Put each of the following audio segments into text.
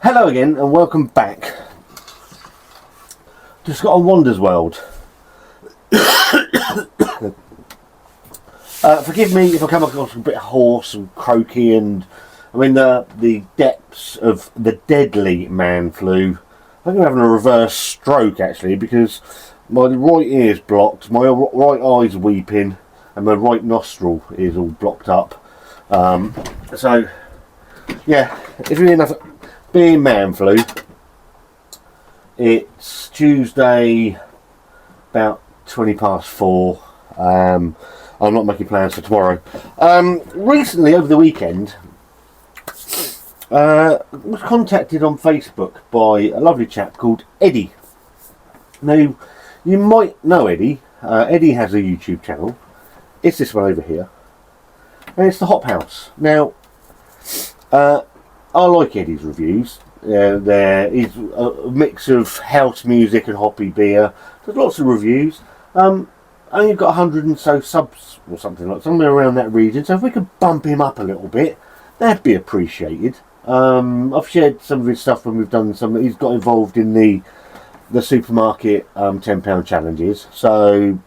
Hello again and welcome back to Scott and Wanda's world. Forgive me if I come across a bit hoarse and croaky, and I'm in the depths of the deadly man flu. I think I'm having a reverse stroke actually, because my right ear's blocked, my right eye's weeping, and my right nostril is all blocked up. So yeah, if you're enough being man flu, it's Tuesday about 4:20. I'm not making plans for tomorrow. Recently, over the weekend, was contacted on Facebook by a lovely chap called Eddy. Now, you might know Eddy. Eddy has a YouTube channel. It's this one over here, and it's the Hop House. Now, I like Eddy's reviews. There is a mix of house music and hoppy beer. There's lots of reviews. Only got 100 and so subs or something, like somewhere around that region. So if we could bump him up a little bit, that'd be appreciated. I've shared some of his stuff when we've done some. He's got involved in the supermarket £10 challenges. So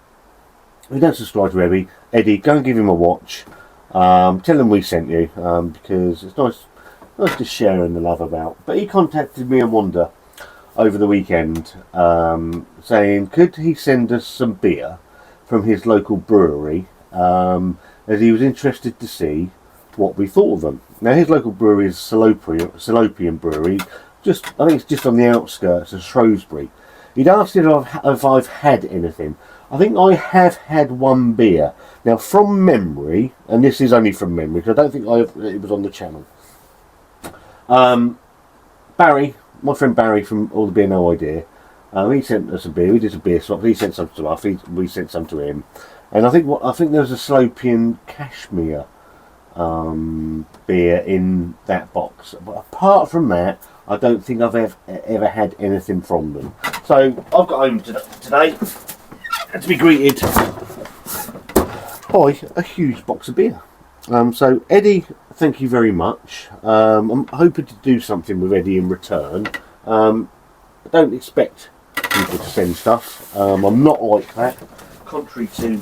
if you don't subscribe to Eddy, go and give him a watch. Tell him we sent you, because it's nice to share the love about. But he contacted me and Wanda over the weekend, saying could he send us some beer from his local brewery, as he was interested to see what we thought of them. Now his local brewery is Salopian Brewery, I think it's just on the outskirts of Shrewsbury. He'd asked if I've had anything. I think I have had one beer. Now from memory, and this is only from memory because I don't think it was on the channel. Barry, my friend Barry from All the Beer No Idea, he sent us a beer. We did a beer swap. He sent some to us. We sent some to him, and I think there was a Salopian Cashmere beer in that box. But apart from that, I don't think I've ever had anything from them. So I've got home today to be greeted by a huge box of beer. So Eddy, thank you very much. I'm hoping to do something with Eddy in return. I don't expect people to send stuff. I'm not like that, contrary to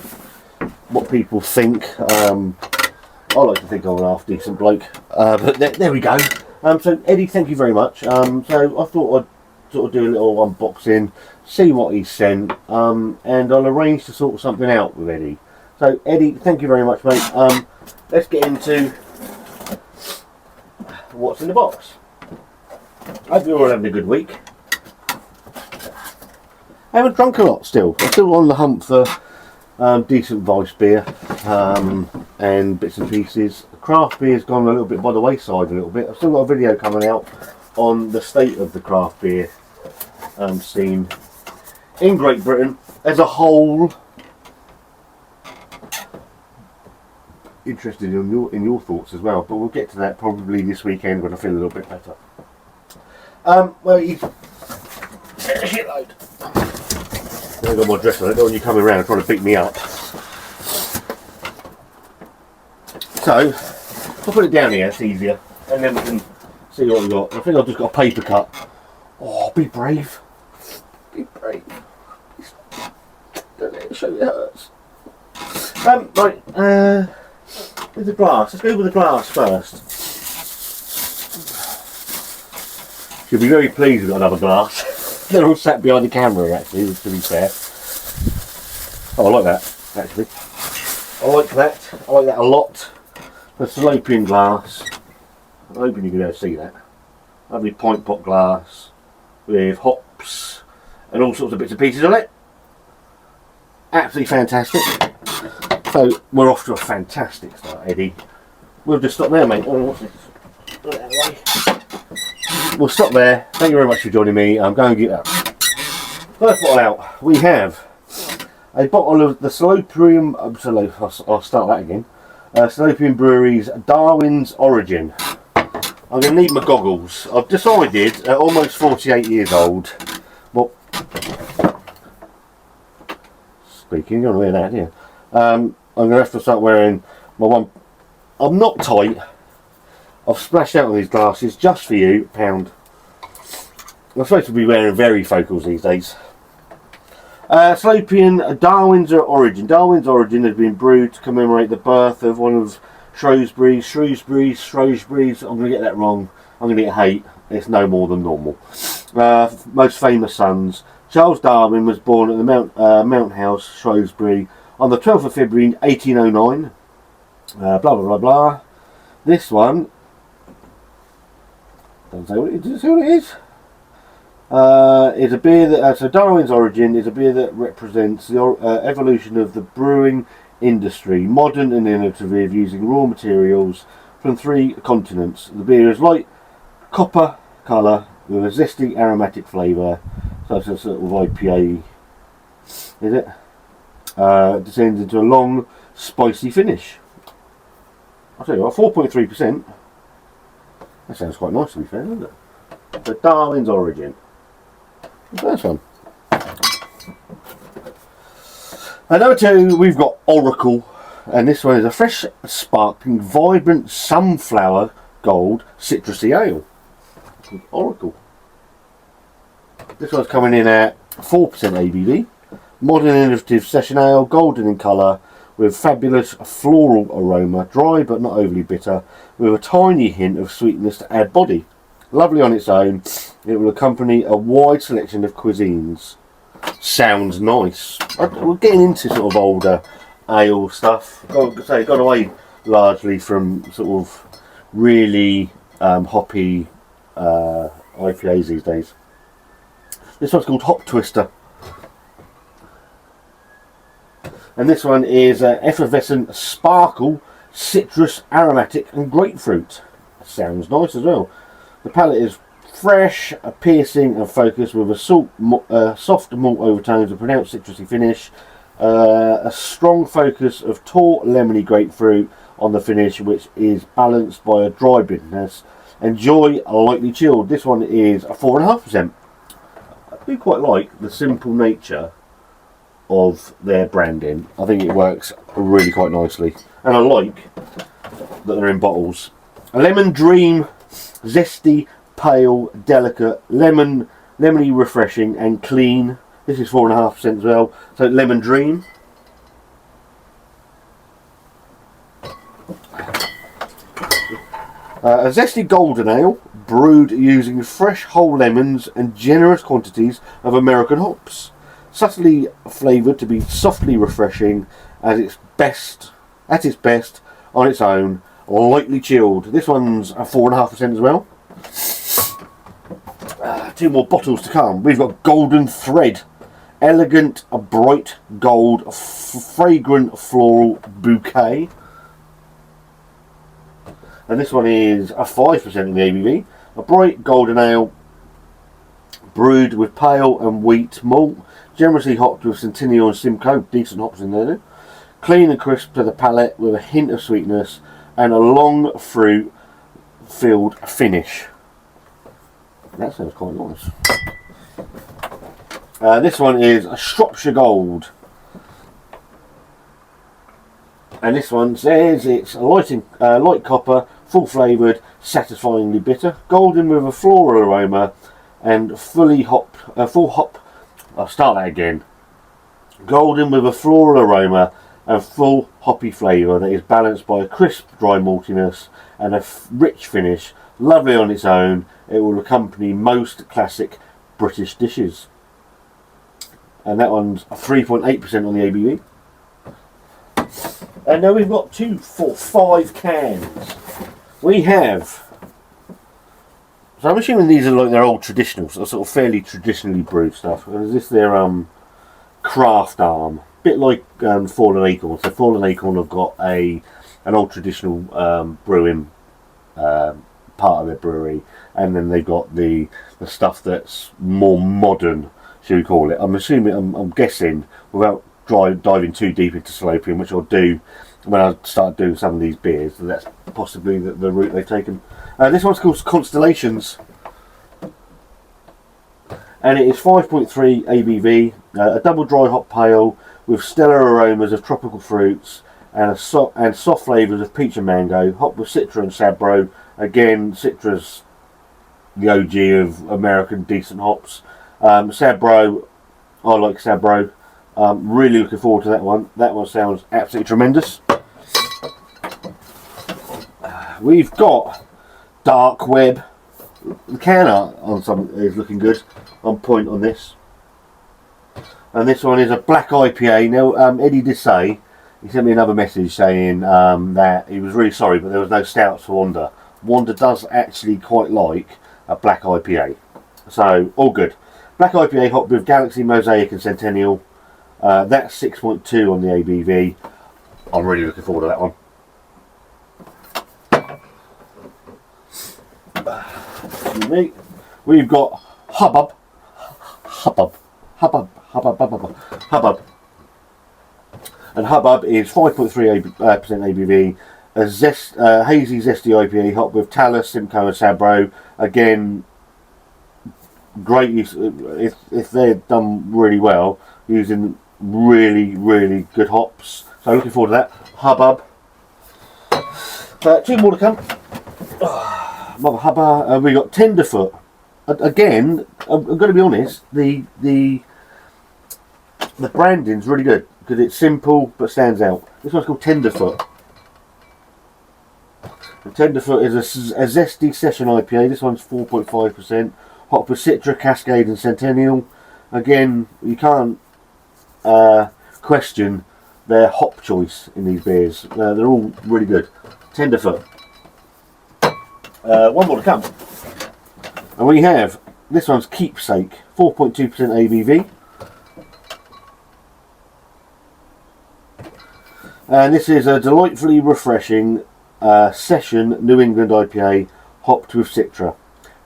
what people think. I like to think I'm an half decent bloke, but there we go. So Eddy, thank you very much. So I thought I'd sort of do a little unboxing, see what he sent, and I'll arrange to sort something out with Eddy. So Eddy, thank you very much, mate. Let's get into what's in the box. I hope you're all having a good week. I haven't drunk a lot still. I'm still on the hunt for decent Vice beer and bits and pieces. Craft beer's gone a little bit by the wayside a little bit. I've still got a video coming out on the state of the craft beer scene in Great Britain as a whole. Interested in your thoughts as well, but we'll get to that probably this weekend when I feel a little bit better. Well, you a shitload. I got my dress on. I don't want you coming around trying to beat me up. So I'll put it down here. It's easier, and then we can see what we got. I think I've just got a paper cut. Oh, be brave. Be brave. Don't let it show it hurts. Right. With the glass. Let's go with the glass first. She'll be very pleased we've got another glass. They're all sat behind the camera, actually, to be fair. Oh, I like that, actually. I like that a lot. The Salopian glass. I'm hoping you can see that. Lovely pint pot glass with hops and all sorts of bits and pieces on it. Absolutely fantastic. So we're off to a fantastic start, Eddy. We'll just stop there, mate. Oh, what's this? Put it that way. We'll stop there. Thank you very much for joining me. I'm going to get that. First bottle out. We have a bottle of the Salopian. I'll start that again. Salopian Brewery's Darwin's Origin. I'm going to need my goggles. I've decided, at almost 48 years old. Well, speaking, you're going to wear that, yeah. I'm going to have to start wearing my one. I'm not tight. I've splashed out on these glasses just for you. £1. I'm supposed to be wearing varifocals these days. Slopian Darwin's Origin. Darwin's Origin has been brewed to commemorate the birth of one of Shrewsbury's, I'm going to get that wrong, I'm going to get hate, it's no more than normal. Most famous sons. Charles Darwin was born at the Mount House, Shrewsbury, on the 12th of February 1809. Blah blah blah blah. This one doesn't say what it is. Does it say what it is? Is a beer that so Darwin's Origin is a beer that represents the evolution of the brewing industry, modern and innovative, using raw materials from 3 continents. The beer is light copper colour with a zesty aromatic flavour, so it's a sort of IPA, is it? Descends into a long spicy finish. I'll tell you what, 4.3%. That sounds quite nice to be fair, doesn't it? The Darwin's Origin. That's one. And number 2, we've got Oracle, and this one is a fresh, sparkling, vibrant sunflower gold citrusy ale. Oracle. This one's coming in at 4% ABV. Modern innovative session ale, golden in colour, with fabulous floral aroma, dry but not overly bitter, with a tiny hint of sweetness to add body. Lovely on its own, it will accompany a wide selection of cuisines. Sounds nice. We're getting into sort of older ale stuff. Gone away largely from sort of really hoppy IPAs these days. This one's called Hop Twister. And this one is effervescent sparkle, citrus, aromatic and grapefruit. Sounds nice as well. The palate is fresh, piercing and focused with a soft malt overtones, a pronounced citrusy finish, a strong focus of taut lemony grapefruit on the finish, which is balanced by a dry bitterness. Enjoy lightly chilled. This one is a 4.5%. I do quite like the simple nature of their branding. I think it works really quite nicely, and I like that they're in bottles. A Lemon Dream, zesty, pale, delicate, lemony, refreshing and clean. This is 4.5% as well. So Lemon Dream. A zesty golden ale brewed using fresh whole lemons and generous quantities of American hops. Subtly flavoured to be softly refreshing at its best on its own, lightly chilled. This one's a 4.5% as well. 2 more bottles to come. We've got Golden Thread, elegant, a bright gold, fragrant floral bouquet. And this one is a 5% in the ABV. A bright golden ale brewed with pale and wheat malt, generously hopped with Centennial and Simcoe, decent hops in there. Clean and crisp to the palate with a hint of sweetness and a long fruit filled finish. That sounds quite nice. This one is a Shropshire Gold. And this one says it's a light copper, full flavoured, satisfyingly bitter, golden with a floral aroma and full hop. I'll start that again. Golden with a floral aroma and full hoppy flavour that is balanced by a crisp dry maltiness and a rich finish. Lovely on its own, it will accompany most classic British dishes. And that one's a 3.8% on the ABV. And now we've got 2, 4, 5 cans. We have. So I'm assuming these are like their old traditional, sort of fairly traditionally brewed stuff. Or is this their craft arm? Bit like Fallen Acorn. So Fallen Acorn have got an old traditional brewing part of their brewery, and then they've got the stuff that's more modern, should we call it? I'm guessing, without diving too deep into Slopian, which I'll do when I start doing some of these beers, that's possibly the route they've taken. This one's called Constellations, and it is 5.3 ABV, a double dry hop pale with stellar aromas of tropical fruits and soft flavours of peach and mango, hopped with Citra and Sabro. Again, Citra's the OG of American decent hops. Sabro, I like Sabro. Really looking forward to that one. That one sounds absolutely tremendous. We've got Dark Web. The can art on some is looking good. On point on this. And this one is a black IPA. Now, Eddie did say, he sent me another message saying that he was really sorry, but there was no stouts for Wanda. Wanda does actually quite like a black IPA. So, all good. Black IPA hop with Galaxy, Mosaic and Centennial. That's 6.2 on the ABV. I'm really looking forward to that one. We've got Hubbub. And Hubbub is 5.3% ABV. A hazy, zesty IPA hop with Talus, Simcoe and Sabro. Again, great use if they're done really well, using really good hops. So looking forward to that. Hubbub. Two more to come. Mother hubba. We got Tenderfoot. Again, I'm going to be honest. The branding's really good because it's simple but stands out. This one's called Tenderfoot. And Tenderfoot is a zesty session IPA. This one's 4.5%. Hop with Citra, Cascade, and Centennial. Again, you can't question their hop choice in these beers. They're all really good. Tenderfoot. One more to come. And we have, this one's Keepsake, 4.2% ABV. And this is a delightfully refreshing session New England IPA hopped with Citra.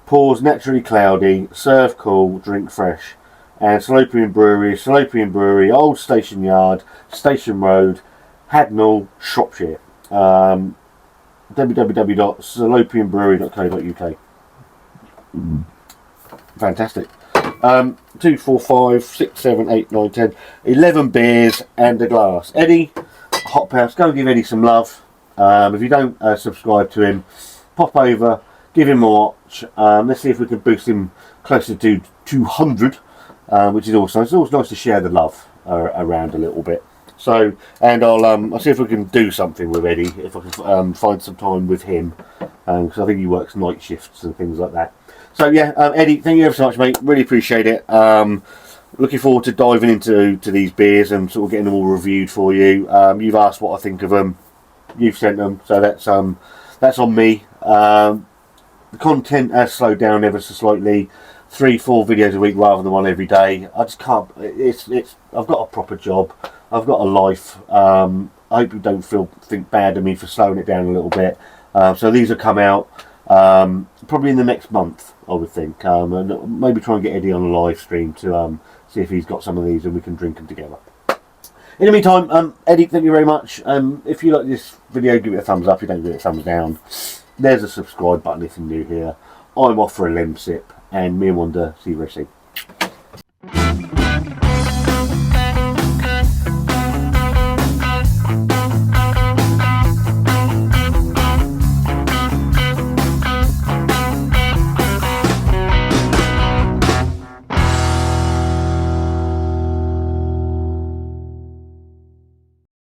Pours naturally cloudy, serve cool, drink fresh. And Salopian Brewery, Old Station Yard, Station Road, Hagnall, Shropshire. www.salopianbrewery.co.uk. Fantastic. 2, 4, 5, 6, 7, 8, 9, 10, 11 beers and a glass. Eddie, Hop House, go and give Eddie some love. If you don't subscribe to him, pop over, give him a watch. Let's see if we can boost him closer to 200, which is also nice. It's always nice to share the love around a little bit. So, and I'll see if we can do something with Eddie, if I can find some time with him, because I think he works night shifts and things like that. So yeah, Eddie, thank you ever so much, mate. Really appreciate it. Looking forward to diving into these beers and sort of getting them all reviewed for you. You've asked what I think of them. You've sent them, so that's on me. The content has slowed down ever so slightly. 3-4 videos a week rather than one every day. I just can't. I've got a proper job. I've got a life. I hope you don't think bad of me for slowing it down a little bit. So these will come out probably in the next month, I would think. And maybe try and get Eddie on a live stream to see if he's got some of these and we can drink them together. In the meantime, Eddie, thank you very much. If you like this video, give it a thumbs up. If you don't, give it a thumbs down. There's a subscribe button if you're new here. I'm off for a limb sip, and me and Wanda see you very soon.